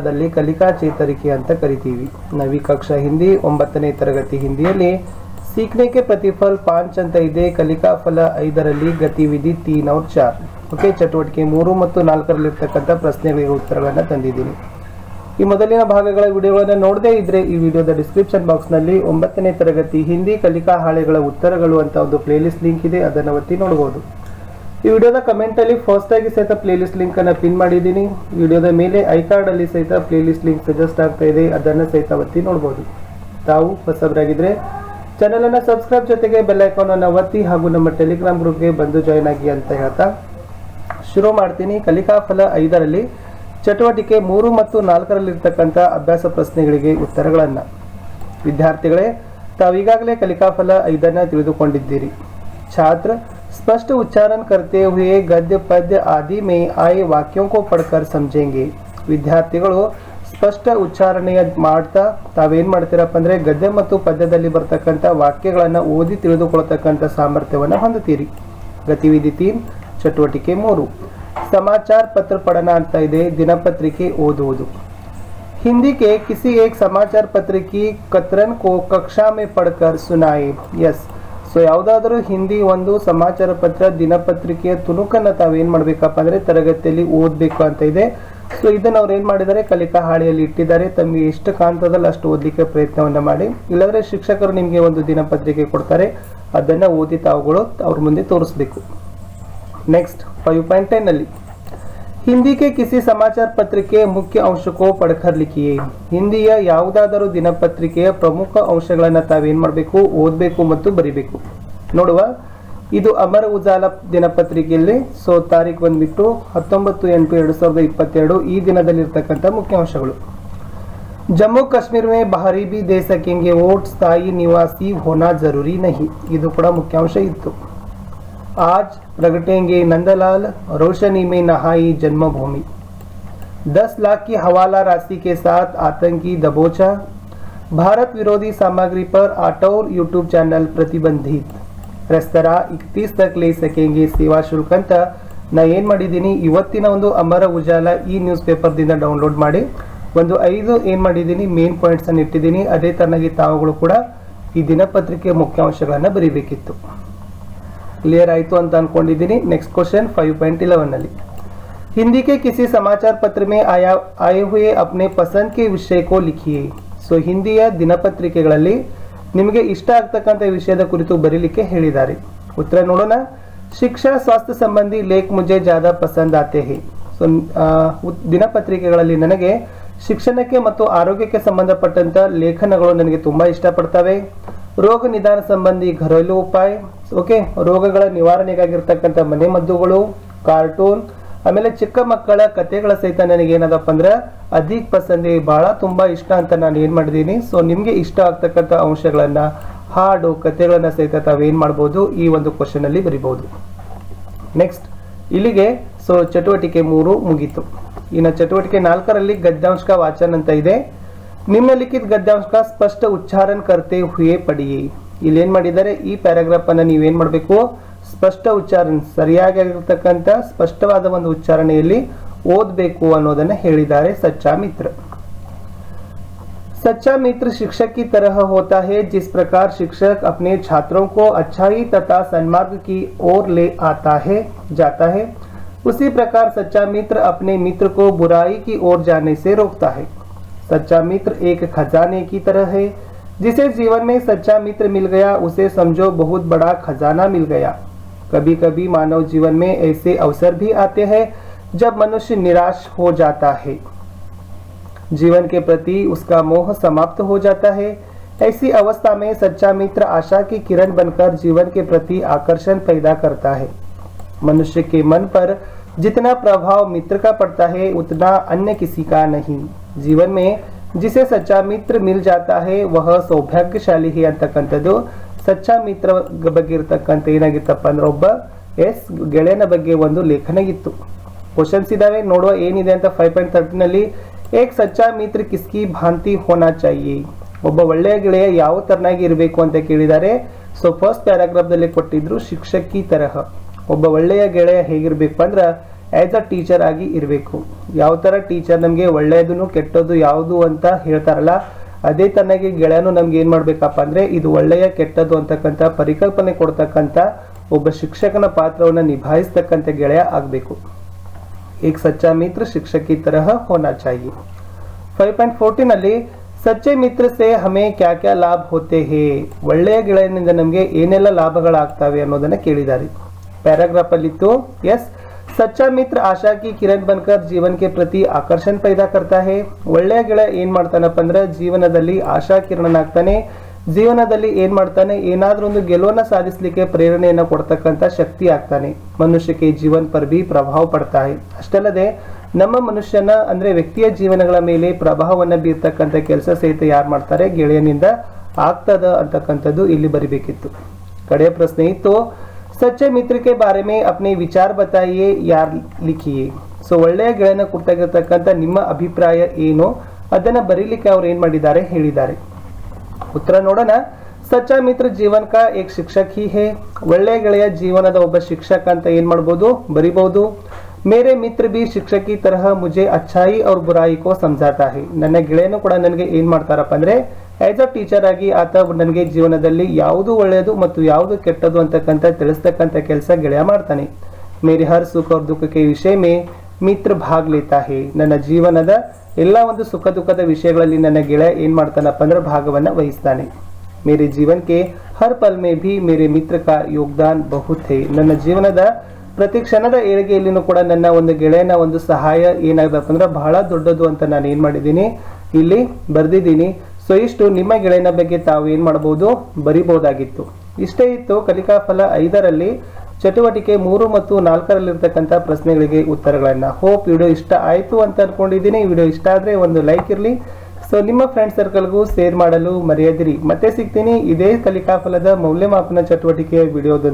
ದಲ್ಲಿ ಕಲಿಕಾ ಚೇತರಿಕೆ ಅಂತ ಕರಿತೀವಿ. ನवी कक्षा हिंदी 9ನೇ ತರಗತಿ ಹಿಂದಿಯಲ್ಲಿ सीखने के प्रतिफल 5 ಅಂತ ಇದೆ. ಕಲಿಕಾ ಫಲ 5ರಲ್ಲಿ ಗತಿವಿಧಿ 3 और 4. ಓಕೆ, ಚಟುವಟಿಕೆ 3 ಮತ್ತು 4ರಲ್ಲಿ ಇರತಕ್ಕಂತ ಪ್ರಶ್ನೆಗಳಿಗೆ ಉತ್ತರಗಳನ್ನು ತಂದಿದ್ದೀನಿ. ಈ ಮೊದಲಿನ ಭಾಗಗಳ ವಿಡಿಯೋಗಳನ್ನು ನೋಡದೇ ಇದ್ರೆ ಈ ವಿಡಿಯೋದ ಡಿಸ್ಕ್ರಿಪ್ಷನ್ ಬಾಕ್ಸ್ ನಲ್ಲಿ 9ನೇ ತರಗತಿ ಹಿಂದಿ ಕಲಿಕಾ ಹಾಳೆಗಳ ಉತ್ತರಗಳು ಅಂತ ಒಂದು ಪ್ಲೇಲಿಸ್ಟ್ ಲಿಂಕ್ ಇದೆ, ಅದನ್ನು ಒತ್ತಿ ನೋಡಬಹುದು. ಈ ವಿಡಿಯೋದ ಕಮೆಂಟ್ ಅಲ್ಲಿ ಫಸ್ಟ್ ಆಗಿ ಸಹಿತ ಪ್ಲೇಲಿಸ್ಟ್ ಲಿಂಕ್ ಅನ್ನು ಪಿನ್ ಮಾಡಿದ್ದೀನಿ. ವಿಡಿಯೋದ ಮೇಲೆ ಐ ಕಾರ್ಡ್ ಅಲ್ಲಿ ಸಹಿತ ಪ್ಲೇಲಿಸ್ಟ್ ಲಿಂಕ್ ಸಜೆಸ್ಟ್ ಆಗ್ತಾ ಇದೆ, ಅದನ್ನು ಸಹಿತ ಒತ್ತಿ ನೋಡಬಹುದು. ತಾವು ಹೊಸಬರಾಗಿದ್ರೆ ಚಾನೆಲ್ ಅನ್ನು ಸಬ್ಸ್ಕ್ರೈಬ್ ಜೊತೆಗೆ ಬೆಲ್ ಐಕಾನ್ ಅನ್ನು ಒತ್ತಿ ಹಾಗೂ ನಮ್ಮ ಟೆಲಿಗ್ರಾಮ್ ಗ್ರೂಪ್ಗೆ ಬಂದು ಜಾಯ್ನ್ ಆಗಿ ಅಂತ ಹೇಳ್ತಾ ಶುರು ಮಾಡ್ತೀನಿ. ಕಲಿಕಾ ಫಲ 5ರಲ್ಲಿ ಚಟುವಟಿಕೆ 3 ಮತ್ತು 4ರಲ್ಲಿ ಇರತಕ್ಕಂತ ಅಭ್ಯಾಸ ಪ್ರಶ್ನೆಗಳಿಗೆ ಉತ್ತರಗಳನ್ನು. ವಿದ್ಯಾರ್ಥಿಗಳೇ, ತಾವು ಈಗಾಗಲೇ ಕಲಿಕಾ ಫಲ 5ಅನ್ನು ತಿಳಿದುಕೊಂಡಿದ್ದೀರಿ. छात्र स्पष्ट उच्चारण करते हुए गद्य पद्य आदि में आए वाक्यों को पढ़कर समझेंगे. ವಿದ್ಯಾರ್ಥಿಗಳು ಸ್ಪಷ್ಟ ಉಚ್ಚಾರಣೆಯ ಮಾಡ್ತಾ ತಾವೇನ್ ಮಾಡ್ತೀರಪ್ಪ ಅಂದ್ರೆ ಗದ್ಯ ಮತ್ತು ಪದ್ಯದಲ್ಲಿ ಬರ್ತಕ್ಕಂಥ ವಾಕ್ಯಗಳನ್ನು ಓದಿ ತಿಳಿದುಕೊಳ್ಳತಕ್ಕಂಥ ಸಾಮರ್ಥ್ಯವನ್ನು ಹೊಂದುತ್ತೀರಿ. ಗತಿವಿಧಿ 3 ಚಟುವಟಿಕೆ 3 समाचार पत्र पढ़ना ಅಂತ ಇದೆ. ದಿನಪತ್ರಿಕೆ ಓದುವುದು. हिंदी के किसी एक समाचार पत्र की कतरन को कक्षा में पढ़कर सुनाए. यस, ಸೊ ಯಾವುದಾದರೂ ಹಿಂದಿ ಒಂದು ಸಮಾಚಾರ ಪತ್ರ ದಿನಪತ್ರಿಕೆಯ ತುಣುಕನ್ನು ತಾವೇನ್ ಮಾಡ್ಬೇಕಪ್ಪ ಅಂದ್ರೆ ತರಗತಿಯಲ್ಲಿ ಓದಬೇಕು ಅಂತ ಇದೆ. ಸೊ ಇದನ್ನ ಅವ್ರು ಏನ್ ಮಾಡಿದ್ದಾರೆ, ಕಲಿಕಾ ಹಾಳೆಯಲ್ಲಿ ಇಟ್ಟಿದ್ದಾರೆ. ತಮಗೆ ಎಷ್ಟು ಕಾಣ್ತದಲ್ಲ ಅಷ್ಟು ಓದಲಿಕ್ಕೆ ಪ್ರಯತ್ನವನ್ನ ಮಾಡಿ. ಇಲ್ಲಾಂದ್ರೆ ಶಿಕ್ಷಕರು ನಿಮ್ಗೆ ಒಂದು ದಿನಪತ್ರಿಕೆ ಕೊಡ್ತಾರೆ, ಅದನ್ನ ಓದಿ ತಾವುಗಳು ಅವ್ರ ಮುಂದೆ ತೋರಿಸ್ಬೇಕು. नेक्स्ट 5.10 ನಲ್ಲಿ ಹಿಂದಿ के किसी समाचार पत्र के मुख्य अंश को पढ़कर लिखिए. ಹಿಂದಿಯ ಯಾವುದಾದರೂ ದಿನಪತ್ರಿಕೆಯ ಪ್ರಮುಖ ಅಂಶಗಳನ್ನು ತಾವೇನ್ ಮಾಡಬೇಕು, ಓದಬೇಕು ಮತ್ತು ಬರಿಬೇಕು. ನೋಡುವ, ಇದು ಅಮರ ಉಜಾಲ ದಿನಪತ್ರಿಕೆಯಲ್ಲಿ ಸೊ ತಾರೀಖು ಬಂದ್ಬಿಟ್ಟು 19/8/2022 ಈ ದಿನದಲ್ಲಿರ್ತಕ್ಕಂಥ ಮುಖ್ಯ ಅಂಶಗಳು. जम्मू कश्मीर में बाहरी भी दे सकेंगे वोट, स्थायी निवासी होना जरूरी नहीं. ಇದು ಕೂಡ ಮುಖ್ಯಾಂಶ ಇತ್ತು. आज प्रगटेंगे नंदलाल, रोशनी में नहाई जन्मभूमि. 10 लाख की हवाला राशि के साथ आतंकी दबोचा. भारत विरोधी सामग्री पर आटौर यूट्यूब चैनल प्रतिबंधित. रेस्तरा 31 तक ले सकेंगे सेवा शुल्क ಅಂತ ನಾ ಏನು ಮಾಡಿದ್ದೀನಿ, ಇವತ್ತಿನ ಒಂದು ಅಮರ ಉಜಾಲ ಈ ನ್ಯೂಸ್ ಪೇಪರ್ದಿಂದ ಡೌನ್ಲೋಡ್ ಮಾಡಿ ಒಂದು 5 ಏನು ಮಾಡಿದ್ದೀನಿ ಮೇನ್ ಪಾಯಿಂಟ್ಸ್ ಅನ್ನು ಇಟ್ಟಿದ್ದೀನಿ. ಅದೇ ತರನಾಗಿ ತಾವುಗಳು ಕೂಡ ಈ ದಿನಪತ್ರಿಕೆ ಮುಖ್ಯಾಂಶಗಳನ್ನು ಬರೀಬೇಕಿತ್ತು. क्लियर ಆಯಿತು ಅಂತ ಅನ್ಕೊಂಡಿದ್ದೀನಿ. नेक्स्ट क्वेश्चन 5.11 ನಲ್ಲಿ हिंदी के किसी समाचार पत्र में आए हुए अपने पसंद के विषय को लिखिए. ಸೊ ಹಿಂದಿಯ ದಿನಪತ್ರಿಕೆಗಳಲ್ಲಿ ನಿಮಗೆ ಇಷ್ಟ ಆಗ್ತಕ್ಕಂಥ ವಿಷಯದ ಕುರಿತು ಬರೀಲಿಕ್ಕೆ ಹೇಳಿದ್ದಾರೆ. ಉತ್ತರ ನೋಡೋಣ. ಶಿಕ್ಷಾ ಸ್ವಾಸ್ಥ್ಯ ಸಂಬಂಧಿ ಲೇಖ ಮುझे ज़्यादा पसंद आते हैं. ಸೊ ದಿನಪತ್ರಿಕೆಗಳಲ್ಲಿ ನನಗೆ ಶಿಕ್ಷಣಕ್ಕೆ ಮತ್ತು ಆರೋಗ್ಯಕ್ಕೆ ಸಂಬಂಧಪಟ್ಟಂತ ಲೇಖನಗಳು ನನಗೆ ತುಂಬಾ ಇಷ್ಟಪಡ್ತವೆ. ರೋಗ ನಿದಾನ ಸಂಬಂಧಿ ಘರೇಲು ಉಪಾಯ, ಓಕೆ, ರೋಗಗಳ ನಿವಾರಣೆಗಾಗಿರ್ತಕ್ಕಂಥ ಮನೆಮದ್ದುಗಳು, ಕಾರ್ಟೂನ್, ಆಮೇಲೆ ಚಿಕ್ಕ ಮಕ್ಕಳ ಕಥೆಗಳ ಸಹಿತ ನನಗೆ ಏನದಪ್ಪ ಅಂದ್ರೆ ಅಧಿಕ ಪಸಂದಿ, ಬಹಳ ತುಂಬಾ ಇಷ್ಟ ಅಂತ ನಾನು ಏನ್ ಮಾಡಿದ್ದೀನಿ. ಸೊ ನಿಮ್ಗೆ ಇಷ್ಟ ಆಗ್ತಕ್ಕಂಥ ಅಂಶಗಳನ್ನ, ಹಾಡು, ಕಥೆಗಳನ್ನ ಸಹಿತ ತಾವೇನ್ ಮಾಡ್ಬೋದು, ಈ ಒಂದು ಕ್ವಶನ್ ಅಲ್ಲಿ ಬರಿಬಹುದು. ನೆಕ್ಸ್ಟ್ ಇಲ್ಲಿಗೆ ಸೊ ಚಟುವಟಿಕೆ 3 ಮುಗೀತು. ಇನ್ನು ಚಟುವಟಿಕೆ 4ರಲ್ಲಿ ಗದ್ಯಾಂಶ का वाचन ಅಂತ ಇದೆ. ನಿಮ್ನಲಿಖಿತ ಗದ್ಯಾಂಶ का ಸ್ಪಷ್ಟ ಉಚ್ಚಾರಣ करते हुए पढ़िए. ಇಲ್ಲಿ ಏನ್ ಮಾಡಿದ್ದಾರೆ, ಈ ಪ್ಯಾರಾಗ್ರಾಫ್ ಅನ್ನ ನೀವೇನ್ ಮಾಡಬೇಕು, ಸ್ಪಷ್ಟ ಉಚ್ಚಾರಣೆ ಸರಿಯಾಗಿರ್ತಕ್ಕಂಥ ಸ್ಪಷ್ಟವಾದ ಒಂದು ಉಚ್ಚಾರಣೆಯಲ್ಲಿ ಓದಬೇಕು ಅನ್ನೋದನ್ನ ಹೇಳಿದ್ದಾರೆ. सच्चा मित्र. सच्चा मित्र शिक्षक की तरह होता है. जिस प्रकार शिक्षक अपने छात्रों को अच्छाई तथा सन्मार्ग की ओर ले जाता है, उसी प्रकार सच्चा मित्र अपने मित्र को बुराई की ओर जाने से रोकता है. सच्चा मित्र एक खजाने की तरह है. जिसे जीवन में सच्चा मित्र मिल गया उसे समझो बहुत बड़ा खजाना मिल गया. कभी कभी मानव जीवन में ऐसे अवसर भी आते हैं जब मनुष्य निराश हो जाता है, जीवन के प्रति उसका मोह समाप्त हो जाता है. ऐसी अवस्था में सच्चा मित्र आशा की किरण बनकर जीवन के प्रति आकर्षण पैदा करता है. मनुष्य के मन पर जितना प्रभाव मित्र का पड़ता है उतना अन्य किसी का नहीं. जीवन में जिसे सच्चा मित्र मिल जाता है वह सौभाग्यशाली है ಅಂತಕ್ಕಂಥದ್ದು ಸಚ್ಚಾ ಮಿತ್ರ ಬಗ್ಗೆ ಇರತಕ್ಕಂಥ ಏನಾಗಿತ್ತಪ್ಪ ಅಂದ್ರೆ ಒಬ್ಬ ಗೆಳೆಯನ ಬಗ್ಗೆ ಒಂದು ಲೇಖನ ಇತ್ತು. ಕ್ವಶನ್ಸ್ ಇದಾವೆ, ನೋಡುವ ಏನಿದೆ ಅಂತ. 5.13 ನಲ್ಲಿ एक सच्चा मित्र किसकी भांति होना चाहिए. ಒಬ್ಬ ಒಳ್ಳೆಯ ಗೆಳೆಯ ಯಾವ ತರನಾಗಿ ಇರಬೇಕು ಅಂತ ಕೇಳಿದ್ದಾರೆ. ಸೊ ಫಸ್ಟ್ ಪ್ಯಾರಾಗ್ರಾಫ್ ದಲ್ಲಿ ಕೊಟ್ಟಿದ್ರು ಶಿಕ್ಷಕಿ ತರಹ. ಒಬ್ಬ ಒಳ್ಳೆಯ ಗೆಳೆಯ ಹೇಗಿರ್ಬೇಕು ಅಂದ್ರೆ ಆಸ್ ಅ ಟೀಚರ್ ಆಗಿ ಇರಬೇಕು. ಯಾವ ತರ ಟೀಚರ್ ನಮಗೆ ಒಳ್ಳೆಯದನ್ನು ಕೆಟ್ಟದ್ದು ಯಾವುದು ಅಂತ ಹೇಳ್ತಾರಲ್ಲ, ಅದೇ ತನಗೆ ಗೆಳೆಯನು ನಮ್ಗೆ ಏನ್ ಮಾಡ್ಬೇಕಪ್ಪ ಅಂದ್ರೆ ಇದು ಒಳ್ಳೆಯ ಕೆಟ್ಟದ್ದು ಅಂತಕ್ಕಂಥ ಪರಿಕಲ್ಪನೆ ಕೊಡ್ತಕ್ಕಂಥ ಒಬ್ಬ ಶಿಕ್ಷಕನ ಪಾತ್ರವನ್ನ ನಿಭಾಯಿಸ್ತಕ್ಕಂಥ ಗೆಳೆಯ ಆಗ್ಬೇಕು. एक सच्चा मित्र शिक्षक की तरह होना चाहिए. 5.14 ನಲ್ಲಿ ಸಚ್ಚೆ ಮಿತ್ರ ಸೆ ಹಮೇ ಕ್ಯಾ ಕ್ಯಾ ಲಾಭ ಹೋತೆ ಹೇ, ಒಳ್ಳೆಯ ಗೆಳೆಯನಿಂದ ನಮಗೆ ಏನೆಲ್ಲ ಲಾಭಗಳಾಗ್ತವೆ ಅನ್ನೋದನ್ನ ಕೇಳಿದ್ದಾರೆ. ಪ್ಯಾರಾಗ್ರಾಫ್ ಅಲ್ಲಿತ್ತು ಎಸ್, सच्चा मित्र आशा की किरण बनकर जीवन के प्रति आकर्षण पैदा करता है. ಒಳ್ಳೆಯ ಗೆಳೆಯ ಏನ್ ಮಾಡ್ತಾನಪ್ಪ ಅಂದ್ರೆ ಜೀವನದಲ್ಲಿ ಆಶಾ ಕಿರಣನಾಗ್ತಾನೆ. ಜೀವನದಲ್ಲಿ ಏನ್ ಮಾಡ್ತಾನೆ, ಏನಾದ್ರೂ ಒಂದು ಗೆಲುವನ್ನ ಸಾಧಿಸಲಿಕ್ಕೆ ಪ್ರೇರಣೆಯನ್ನ ಕೊಡ್ತಕ್ಕಂಥ ಶಕ್ತಿ ಆಗ್ತಾನೆ. ಮನುಷ್ಯಕ್ಕೆ ಜೀವನ ಪರ್ ಭಿ ಪ್ರಭಾವ ಪಡ್ತಾ है. ಅಷ್ಟಲ್ಲದೆ ನಮ್ಮ ಮನುಷ್ಯನ ಅಂದ್ರೆ ವ್ಯಕ್ತಿಯ ಜೀವನಗಳ ಮೇಲೆ ಪ್ರಭಾವವನ್ನ ಬೀರ್ತಕ್ಕಂಥ ಕೆಲಸ ಸಹಿತ ಯಾರು ಮಾಡ್ತಾರೆ, ಗೆಳೆಯನಿಂದ ಆಗ್ತದ ಅಂತಕ್ಕಂಥದ್ದು ಇಲ್ಲಿ ಬರಿಬೇಕಿತ್ತು. ಕಡೆಯ ಪ್ರಶ್ನೆ ಇತ್ತು, ಸಚ್ಚೆ ಮಿತ್ರ ಕೆ ಬಾರೆ ಮೇ ಅಪ್ನೆ ವಿಚಾರ ಬತಾಯಿಯೇ ಯಾರ್ ಲಿಖಿಯೇ. ಸೊ ಒಳ್ಳೆಯ ಗೆಳೆಯನ ಕುರಿತಾಗಿರ್ತಕ್ಕಂಥ ನಿಮ್ಮ ಅಭಿಪ್ರಾಯ ಏನು ಅದನ್ನ ಬರೀಲಿಕ್ಕೆ ಅವ್ರು ಏನ್ ಮಾಡಿದ್ದಾರೆ ಹೇಳಿದ್ದಾರೆ. ಉತ್ತರ ನೋಡೋಣ. ಸಚ್ಚಾ ಮಿತ್ರ ಜೀವನ ಕಾ ಏಕ್ ಶಿಕ್ಷಕ್ ಹಿ ಹೇ, ಒಳ್ಳೆಯ ಗೆಳೆಯ ಜೀವನದ ಒಬ್ಬ ಶಿಕ್ಷಕ ಅಂತ ಏನ್ ಮಾಡಬಹುದು ಬರಿಬಹುದು. ಮೇರೆ ಮಿತ್ರ ಬಿ ಶಿಕ್ಷಕ್ ಕಿ ತರಹ ಮುಜೆ ಅಚ್ಚಾಯಿ और बुराई को समझाता है. ನನ್ನ ಗೆಳೆಯನು ಕೂಡ ನನಗೆ ಏನ್ ಮಾಡ್ತಾರಪ್ಪ ಅಂದ್ರೆ ಆಸ್ ಅ ಟೀಚರ್ ಆಗಿ ಆತ ನನಗೆ ಜೀವನದಲ್ಲಿ ಯಾವುದು ಒಳ್ಳೆಯದು ಮತ್ತು ಯಾವುದು ಕೆಟ್ಟದ್ದು ಅಂತಕ್ಕಂಥ ತಿಳಿಸ್ತಕ್ಕಂಥ ಕೆಲಸ ಗೆಳೆಯ ಮಾಡ್ತಾನೆ. ಮೇರೆ ಹರ್ ಸುಖ और दुख के विषय में ಮಿತ್ರ ಭಾಗ ಲೇತಾ ಹೇ, ನನ್ನ ಜೀವನದ ಎಲ್ಲ ಒಂದು ಸುಖ ದುಃಖದ ವಿಷಯಗಳಲ್ಲಿ ನನ್ನ ಗೆಳೆಯ ಏನ್ ಮಾಡ್ತಾನಪ್ಪ ಅಂದ್ರೆ ಭಾಗವನ್ನ ವಹಿಸ್ತಾನೆ. ಮೇರೆ ಜೀವನ ಕೆ ಹರ್ ಪಲ್ ಮೇ ಭಿ ಮೇರೆ ಮಿತ್ರ ಕಾ ಯೋಗದಾನ್ ಬಹುತ್ ಹೇ, ನನ್ನ ಜೀವನದ ಪ್ರತಿ ಕ್ಷಣದ ಏಳಿಗೆಯಲ್ಲಿನೂ ಕೂಡ ನನ್ನ ಒಂದು ಗೆಳೆಯನ ಒಂದು ಸಹಾಯ ಏನಾಗದಪ್ಪ ಅಂದ್ರೆ ಬಹಳ ದೊಡ್ಡದು ಅಂತ ನಾನು ಏನ್ ಮಾಡಿದ್ದೀನಿ ಇಲ್ಲಿ ಬರ್ದಿದ್ದೀನಿ. ಸೊ ಇಷ್ಟು ನಿಮ್ಮ ಗೆಳೆಯನ ಬಗ್ಗೆ ತಾವು ಏನ್ ಮಾಡಬಹುದು ಬರಿಬಹುದಾಗಿತ್ತು. ಇಷ್ಟೇ ಇತ್ತು ಕಲಿಕಾ ಫಲ 5ರಲ್ಲಿ ಚಟುವಟಿಕೆ 3 ಮತ್ತು 4ರಲ್ಲಿರ್ತಕ್ಕಂಥ ಪ್ರಶ್ನೆಗಳಿಗೆ ಉತ್ತರಗಳನ್ನ. ಹೋಪ್ ವಿಡಿಯೋ ಇಷ್ಟ ಆಯ್ತು ಅಂತ ಅನ್ಕೊಂಡಿದ್ದೀನಿ. ವಿಡಿಯೋ ಇಷ್ಟ ಆದ್ರೆ ಒಂದು ಲೈಕ್ ಇರಲಿ. ಸೊ ನಿಮ್ಮ ಫ್ರೆಂಡ್ ಸರ್ಕಲ್ಗೂ ಶೇರ್ ಮಾಡಲು ಮರೆಯದಿರಿ. ಮತ್ತೆ ಸಿಗ್ತೀನಿ ಇದೇ ಕಲಿಕಾ ಫಲದ ಮೌಲ್ಯಮಾಪನ ಚಟುವಟಿಕೆಯ ವಿಡಿಯೋದೊಂದಿಗೆ.